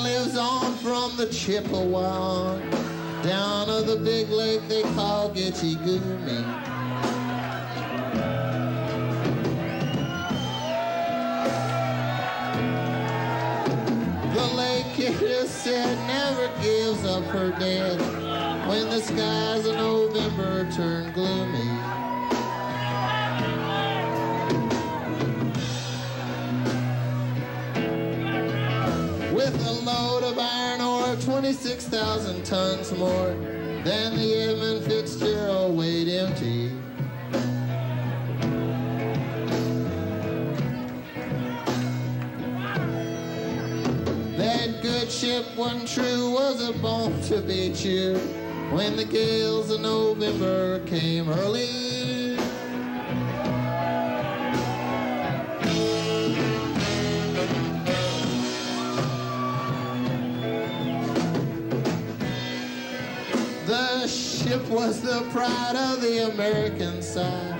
Lives on from the Chippewa down to the big lake they call Gitche Gumee. The lake, it is said, never gives up her dead when the skies of November turn gloomy. With a load of iron ore, 26,000 tons more than the Edmund Fitzgerald weighed empty. That good ship, one true, was a bone to be chewed when the gales of November came early. The ship was the pride of the American side,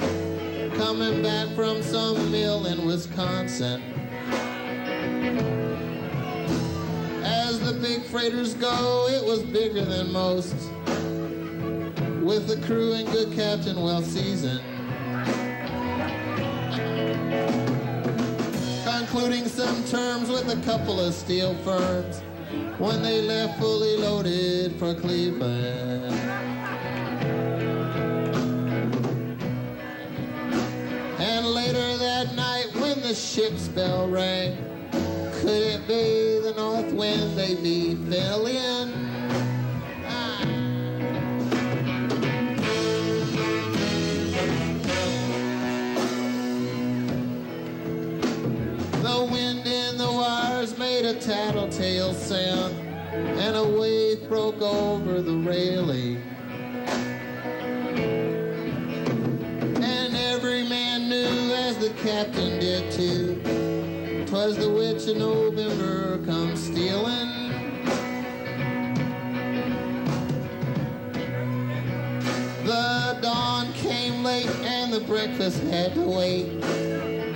coming back from some mill in Wisconsin. As the big freighters go, it was bigger than most, with the crew and good captain well seasoned, concluding some terms with a couple of steel firms when they left fully loaded for Cleveland. And later that night when the ship's bell rang, could it be the north wind they be feeling? The wind in the wires made a tattletale sound, and a wave broke over the railing. And every man knew, as the captain did too, 'twas the witch of November come stealing. The dawn came late and the breakfast had to wait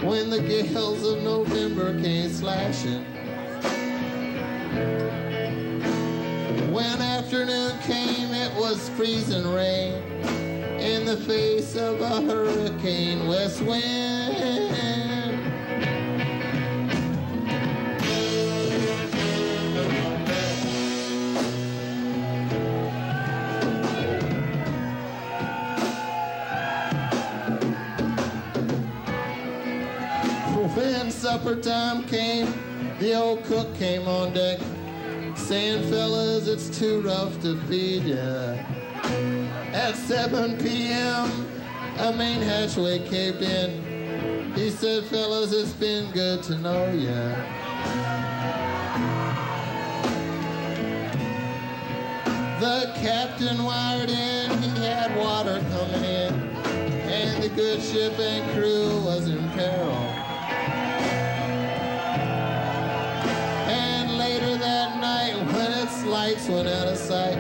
when the gales of November came slashing. When afternoon came, it was freezing rain in the face of a hurricane west wind. When supper time came, the old cook came on deck, saying, fellas, it's too rough to feed ya. At 7 p.m., a main hatchway caved in. He said, fellas, it's been good to know ya. The captain wired in, he had water coming in, and the good ship and crew was in peril. When its lights went out of sight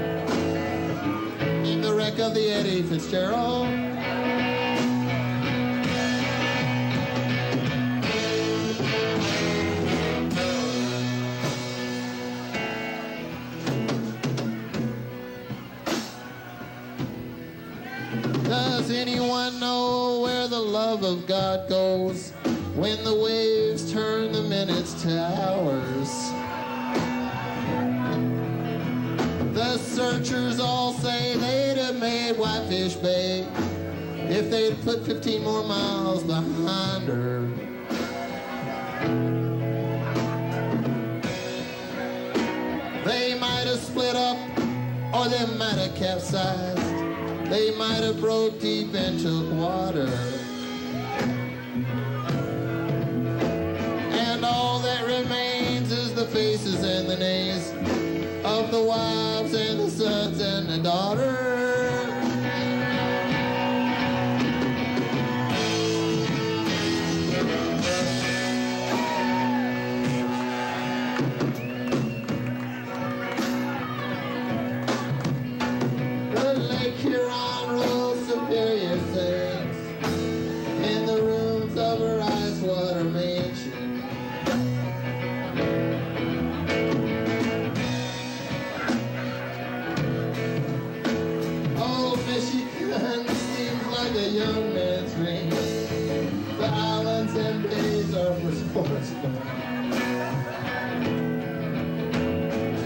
in the wreck of the Edmund Fitzgerald, does anyone know where the love of God goes when the waves turn the minutes to hours? The searchers all say they'd have made Whitefish Bay if they'd put 15 more miles behind her. They might have split up, or they might have capsized. They might have broke deep and took water. And all that remains is the faces and the names of the wives and the sons and the daughters.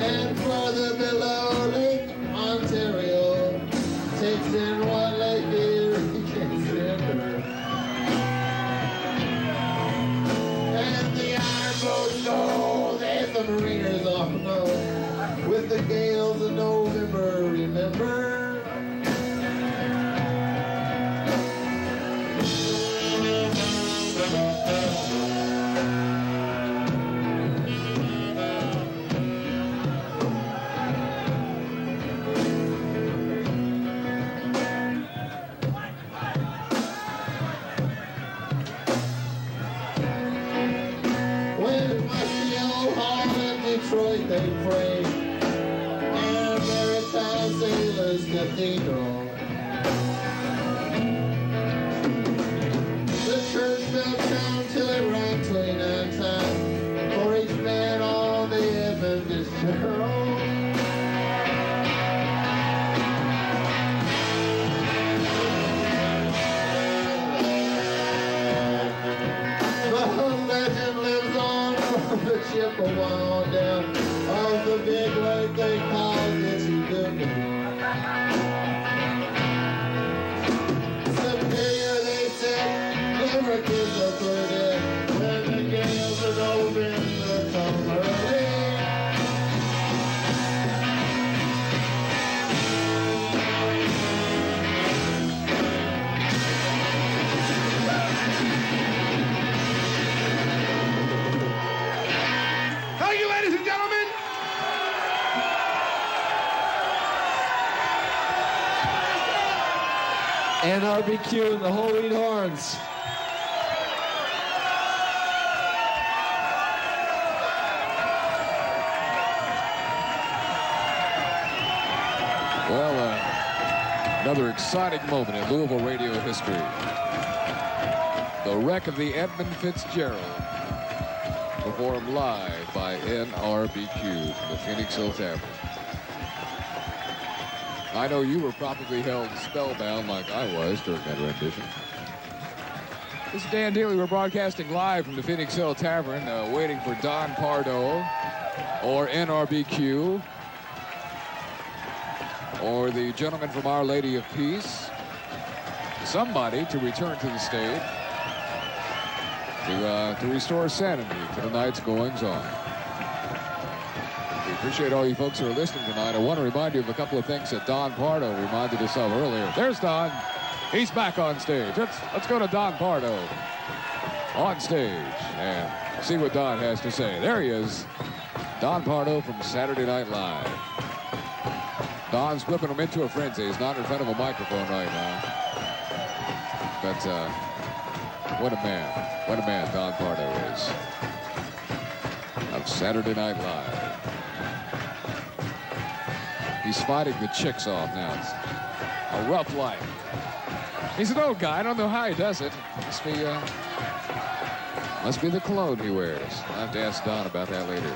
And further below Lake Ontario takes in what Lake Erie can send her. And the iron boats go, there's the mariners off the north with the gales of November, remember? Detroit they pray, and Maritime Sailors Cathedral. The church bell chimed till it rang 29 times for each man on the Edmund Fitzgerald. The legend lives on from the Chippewa down of the big lake they call Mississippi. Superior, they said, never kiss a birdie when the gales of November come early. Thank you, ladies and gentlemen. NRBQ and the Whole Wheat Horns. Well, another exciting moment in Louisville radio history. The wreck of the Edmund Fitzgerald, performed live by NRBQ from the Phoenix Hill Tavern. I know you were probably held spellbound like I was during that rendition. This is Dan Daly. We're broadcasting live from the Phoenix Hill Tavern, waiting for Don Pardo or NRBQ or the gentleman from Our Lady of Peace, somebody to return to the stage to restore sanity to the night's goings-on. We appreciate all you folks who are listening tonight. I want to remind you of a couple of things that Don Pardo reminded us of earlier. There's Don. He's back on stage. Let's go to Don Pardo on stage and see what Don has to say. There he is, Don Pardo from Saturday Night Live. Don's whipping him into a frenzy. He's not in front of a microphone right now. But what a man. What a man Don Pardo is. Of Saturday Night Live. He's fighting the chicks off now. It's a rough life. He's an old guy. I don't know how he does it. Must be the cologne he wears. I'll have to ask Don about that later.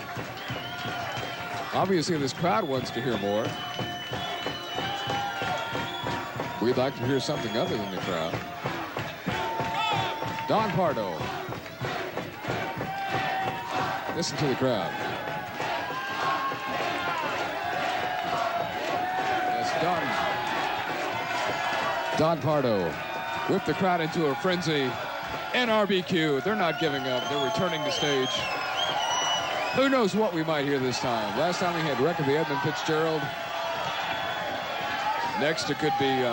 Obviously, this crowd wants to hear more. We'd like to hear something other than the crowd. Don Pardo. Listen to the crowd. Don Pardo whipped the crowd into a frenzy. NRBQ, they're not giving up. They're returning to stage. Who knows what we might hear this time? Last time we had Wreck of the Edmund Fitzgerald. Next it could be,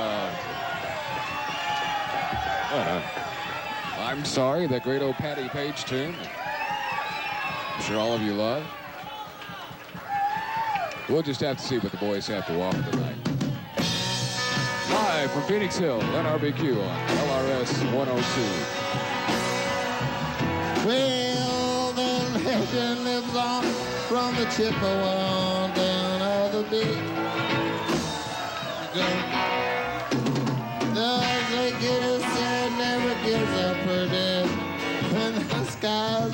I'm Sorry, that great old Patty Page tune. I'm sure all of you love. We'll just have to see what the boys have to offer tonight. Live from Phoenix Hill, NRBQ on LRS 102. Well, the legend lives on from the Chippewa down of the beach. The ugly getter said never gives up her dead. And the skies